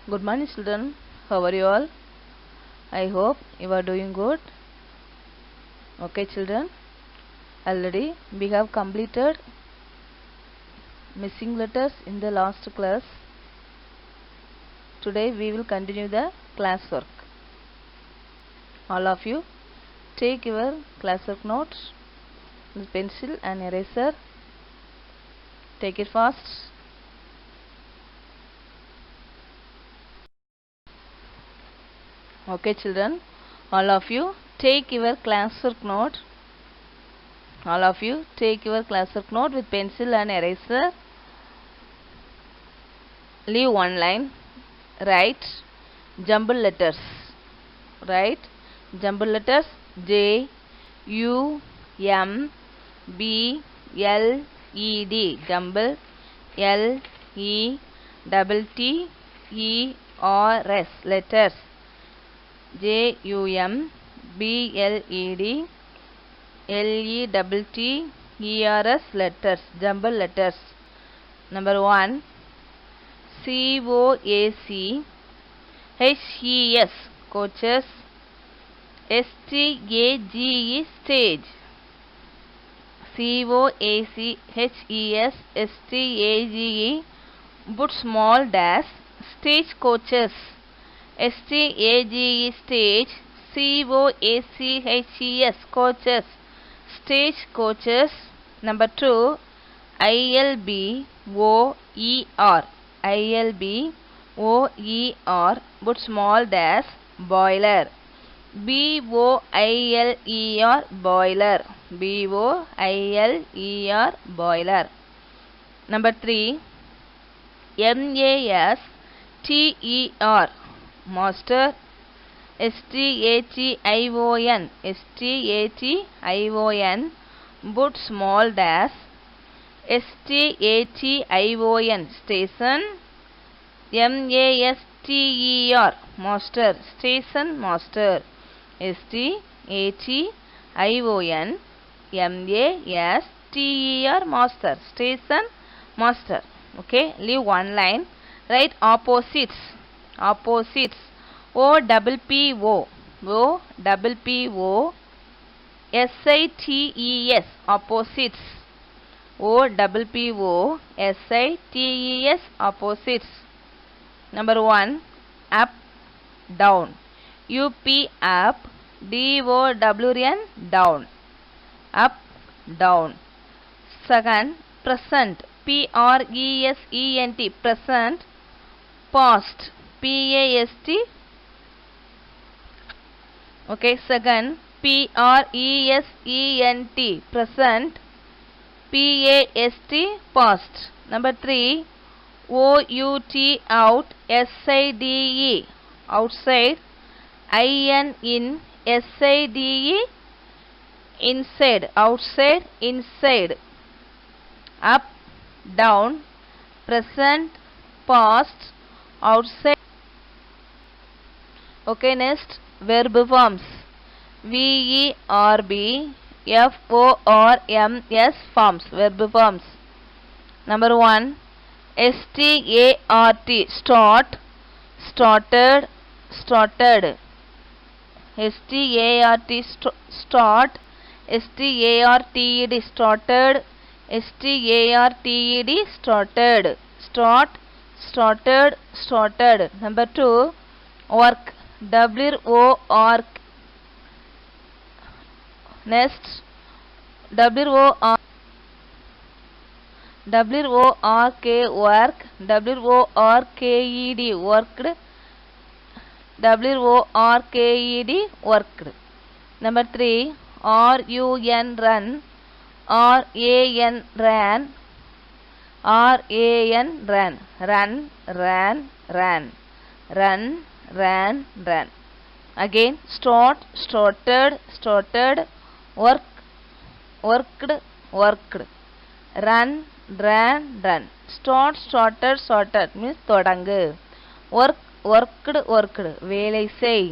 Good morning children, how are you all? I hope you are doing good. Okay children, already we have completed missing letters in the last class. Today we will continue the classwork. All of you take your classwork notes with pencil and eraser. Take it fast. Okay children, all of you take your classwork note. All of you take your classwork note with pencil and eraser. Leave one line. Write jumble letters. Write jumble letters J, U, M, B, L, E, D. Jumble L, E, double T, E, R, S. Letters J, U, M, B, L, E, D, L, E, double T, E, R, S. Letters. Jumble letters. Number 1. C, O, A, C, H, E, S. Coaches. S, T, A, G, E. Stage. C, O, A, C, H, E, S, S, T, A, G, E. Put small dash. Stage coaches. S, T, A, G, E. Stage. C, O, A, C, H, E, S. Coaches. Stage coaches. Number 2. I, L, B, O, E, R. I, L, B, O, E, R. Put small dash. Boiler. B, O, I, L, E, R. Boiler. B, O, I, L, E, R. Boiler. Number 3. M, A, S, T, E, R. Master. S, T, A, T, I, O, N. S, T, A, T, I, O, N. Put small dash. S, T, A, T, I, O, N. Station. M, A, S, T, E, R. Master. Station master. S, T, A, T, I, O, N. M, A, S, T, E, R. Master. Station master. Okay. Leave one line. Write opposites. Opposites. O, double P, O. O, double P, O. S, I, T, E, S. Opposites. O, double P, O. S, I, T, E, S. Opposites. Number 1. Up, down. U, P, up. D, O, W, N, down. Up, down. Second, present. P, R, E, S, E, N, T. Present. Past. P, A, S, T. Okay, second. P, R, E, S, E, N, T. Present. P, A, S, T. Past. Number 3. O, U, T, out. S, I, D, E. Outside. I, N, in. S, I, D, E. Inside. Outside. Inside. Up, down. Present, past, outside. Okay, next verb forms. V-E-R-B, F-O-R-M-S forms. Verb forms. Number 1. S-T-A-R-T. Start. Started. Started. S-T-A-R-T. Start. S-T-A-R-T-E-D. Started. S-T-A-R-T-E-D. Started. Start. Started. Started. Number 2. Work. W-O-R-K. Next. W-O-R-K. Work. W-O-R-K-E-D. Worked. W-O-R-K-E-D. Worked. Number 3. R-U-N. Run. R-A-N. Ran. R-A-N. Ran. Run. Ran. Ran. Run. Ran. Ran. Again. Start. Started. Started. Work. Worked. Worked. Run. Ran. Run. Start. Started. Started means thodangu. Work. Worked. Worked. வேலை செய்.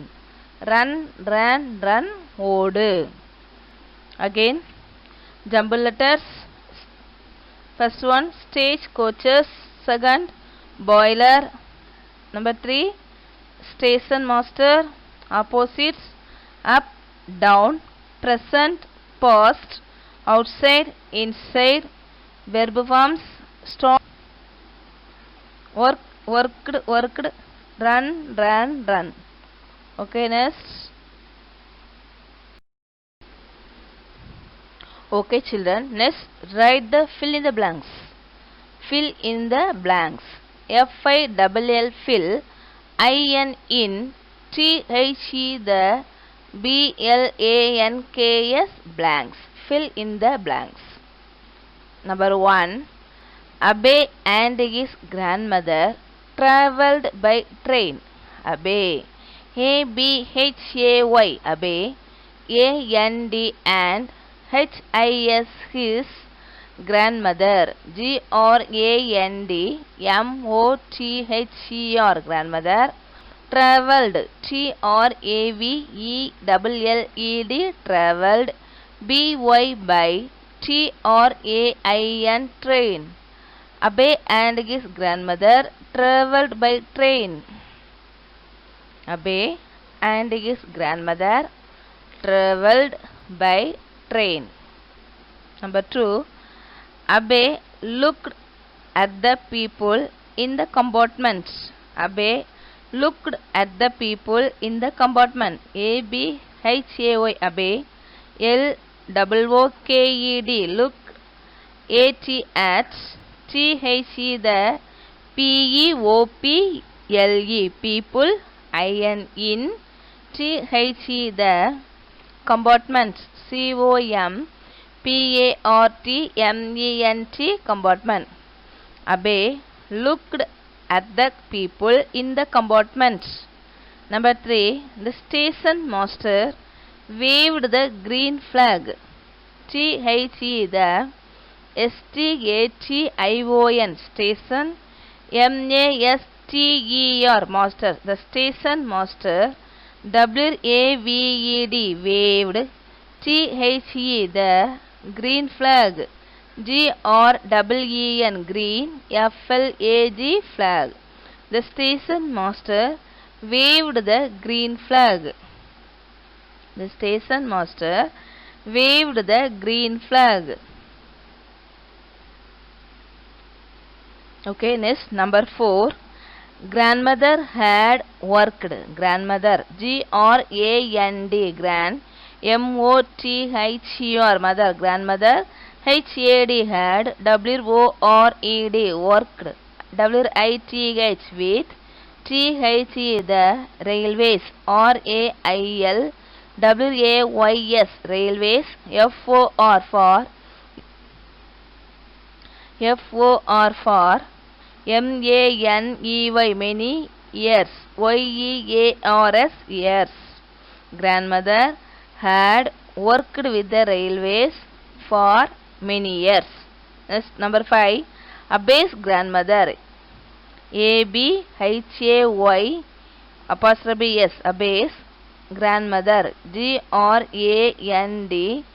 Run. Ran. Run. ஓடு. Again. Jumble letters. First one. Stage coaches. Second. Boiler. Number 3, station master. Opposites: up, down, present, past, outside, inside. Verb forms: stop, work, worked, worked, run, ran, run. Okay, next. Okay, children, next write the fill in the blanks. Fill in the blanks. F-I-L-L fill, I-N in, T-H-E the, B-L-A-N-K-S blanks. Fill in the blanks. Number 1, Abhay and his grandmother travelled by train. Abhay, A-B-H-A-Y, Abhay, A-N-D and H-I-S his grandmother, G-R-A-N-D-M-O-T-H-E-R grandmother, travelled, T-R-A-V-E-L-L-E-D travelled, B-Y by T-R-A-I-N train. Abhay and his grandmother travelled by train. Abhay and his grandmother travelled by train. Number 2, Abhay looked at the people in the compartment. Abhay looked at the people in the compartment. A-B-H-A-Y, Abhay, L-O-O-K-E-D, look, A-T at, T-H-E the, P-E-O-P-L-E, people, I-N in, T-H-E the, compartment, C-O-M-P-A-R-T-M-E-N-T, compartment. Abhay looked at the people in the compartment. Number 3, the station master waved the green flag. T-H-E the, S-T-A-T-I-O-N, station, M-A-S-T-E-R, master. The station master, W-A-V-E-D, waved, T-H-E the, green flag, G-R-E-E-N, green, F-L-A-G, flag. The station master waved the green flag. The station master waved the green flag. Okay, next, number 4, grandmother had worked. Grandmother, G-R-A-N-D, grand, M-O-T-H-E-R, mother, grandmother, H-A-D, had, W-O-R-E-D, worked, W-I-T-H, with, T-H-E, the, railways, R-A-I-L, W-A-Y-S, railways, F-O-R for, F-O-R for, M-A-N-E-Y, many years, Y-E-A-R-S, years. Grandmother had worked with the railways for many years. Next, number 5, Abhay's grandmother, A-B-H-A-Y apostrophe S, Abhay's grandmother, G-R-A-N-D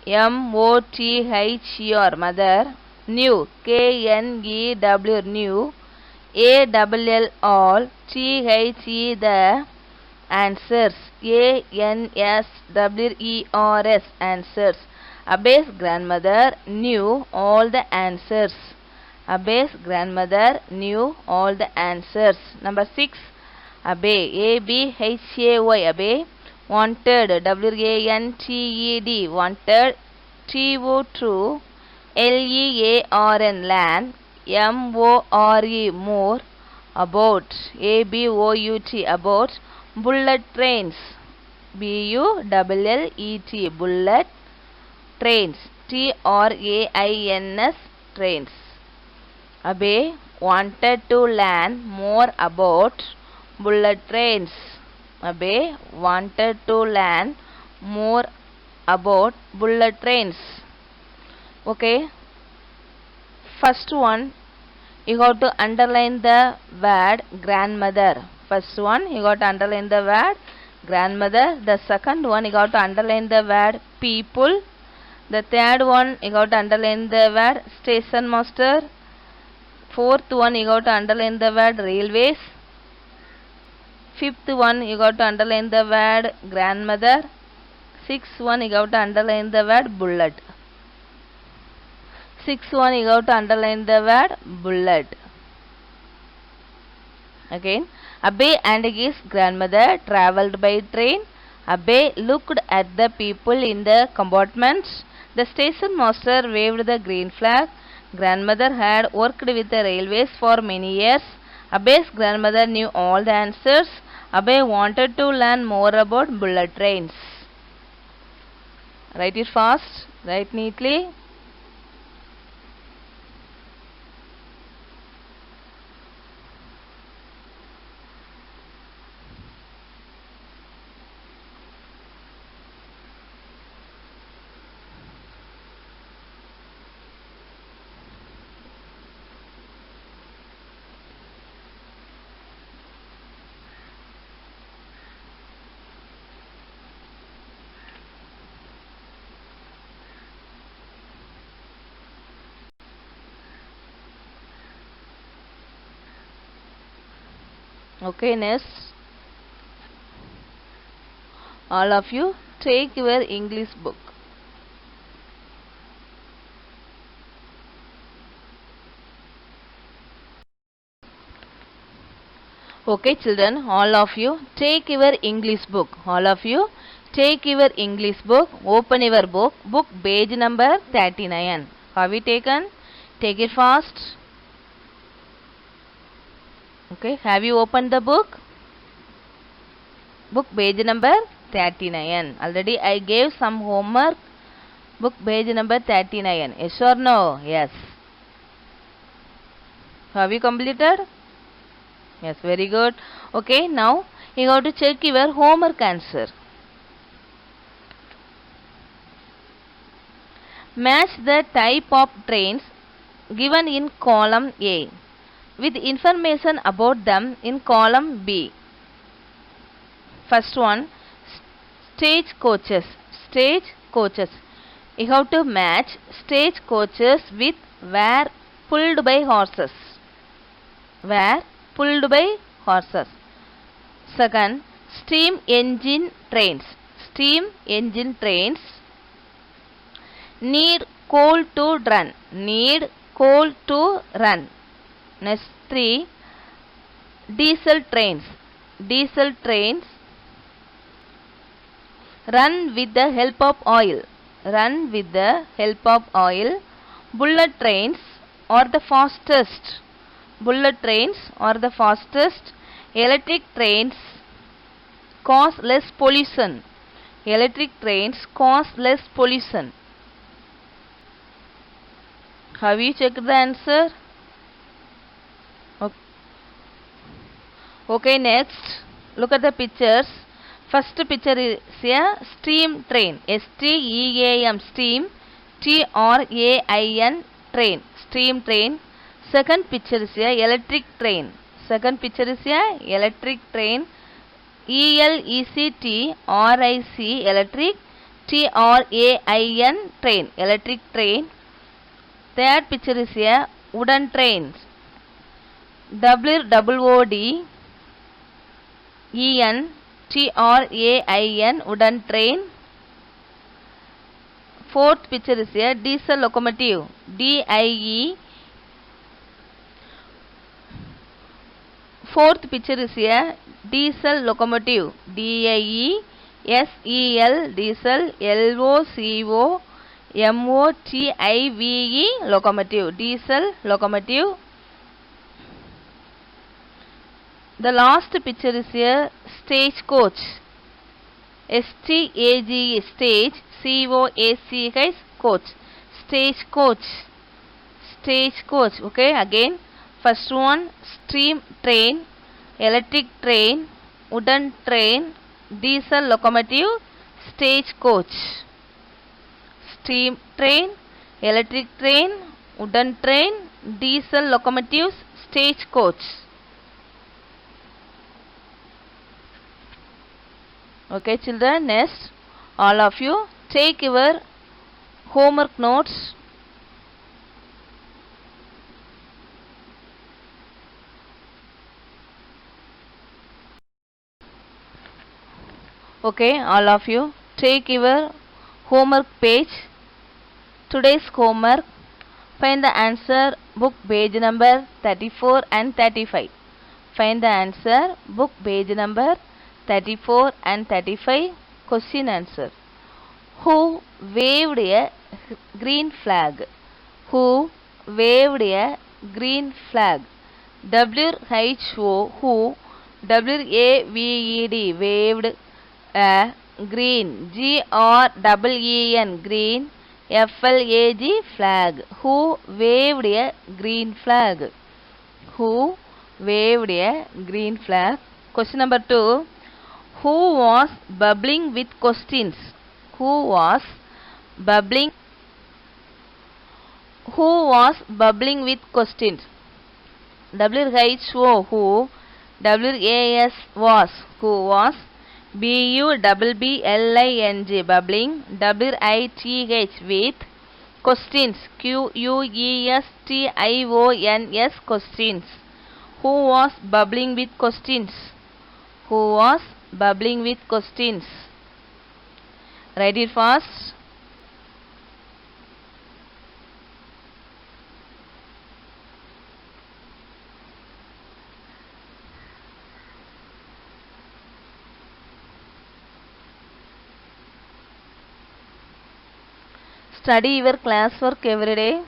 M-O-T-H-E-R, mother, knew, K-N-E-W, knew, A-double-L, all, T-H-E, the, answers, A-N-S-W-E-R-S, answers. Abhay's grandmother knew all the answers. Abhay's grandmother knew all the answers. Number 6, Abhay, A-B-H-A-Y, Abhay, wanted, W-A-N-T-E-D, wanted, T-O, true, L-E-A-R-N, land, M-O-R-E, more, about, A-B-O-U-T, about, bullet trains, B-U-L-L-E-T, bullet trains, T-R-A-I-N-S, trains. Abhay wanted to learn more about bullet trains. Abhay wanted to learn more about bullet trains. Okay, first one, you got to underline the word grandmother. First one, you got to underline the word grandmother. The second one, you got to underline the word people. The third one, you got to underline the word station master. Fourth one, you got to underline the word railways. Fifth one, you got to underline the word grandmother. Sixth one, you got to underline the word bullet. Sixth one, you got to underline the word bullet. Again, Abhay and his grandmother travelled by train. Abhay looked at the people in the compartments. The station master waved the green flag. Grandmother had worked with the railways for many years. Abhay's grandmother knew all the answers. Abhay wanted to learn more about bullet trains. Write it fast, write neatly. Okay, next. All of you take your English book. Okay, children, all of you take your English book. All of you take your English book. Open your book. Book page number 39. Have you taken? Take it fast. Okay, have you opened the book? Book page number 39. Already I gave some homework. Book page number 39. Yes or no? Yes. Have you completed? Yes, very good. Okay, now you have to check your homework answer. Match the type of trains given in column A with information about them in column B. First one, stage coaches. Stage coaches. You have to match stage coaches with were pulled by horses. Were pulled by horses. Second, steam engine trains. Steam engine trains need coal to run. Need coal to run. Next 3, diesel trains. Diesel trains run with the help of oil. Run with the help of oil. Bullet trains are the fastest. Bullet trains are the fastest. Electric trains cause less pollution. Electric trains cause less pollution. Have you checked the answer? Okay, next. Look at the pictures. First picture is a steam train. S-T-E-A-M, steam. T-R-A-I-N, train. Steam train. Second picture is a electric train. Second picture is a electric train. E-L-E-C-T-R-I-C, electric. T-R-A-I-N, train. Electric train. Third picture is a wooden train. W-O-O-D-E-N-T-R-A-I-N, wooden train. Fourth picture is a diesel locomotive. D-I-E. Fourth picture is a diesel locomotive. D-I-E-S-E-L, diesel. L-O-C-O-M-O-T-I-V-E, locomotive. Diesel locomotive. The last picture is a stagecoach. S-T-A-G-E, stage. C-O-A-C-H, coach. Stagecoach. Stagecoach. Okay, again. First one, steam train, electric train, wooden train, diesel locomotive, stagecoach. Steam train, electric train, wooden train, diesel locomotives, stagecoach. Okay, children, next, all of you take your homework notes. Okay, all of you, take your homework page. Today's homework, find the answer, book page number 34 and 35. Find the answer, book page number 34 and 35. Question answer. Who waved a green flag? Who waved a green flag? WHO, who, WAVED, waved a green, GREEN, green, FLAG, flag. Who waved a green flag? Who waved a green flag? Question number 2. Who was bubbling with questions? Who was bubbling? Who was bubbling with questions? WHO, who, WAS, was, who was, BUBBLING, bubbling, WITH, with, questions, QUESTIONS, questions. Who was bubbling with questions? Who was bubbling with questions? Write it fast. Study your classwork every day.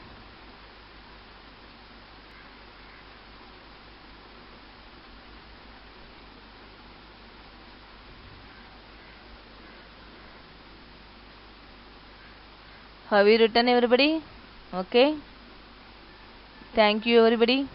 Have you written, everybody? Okay. Thank you, everybody.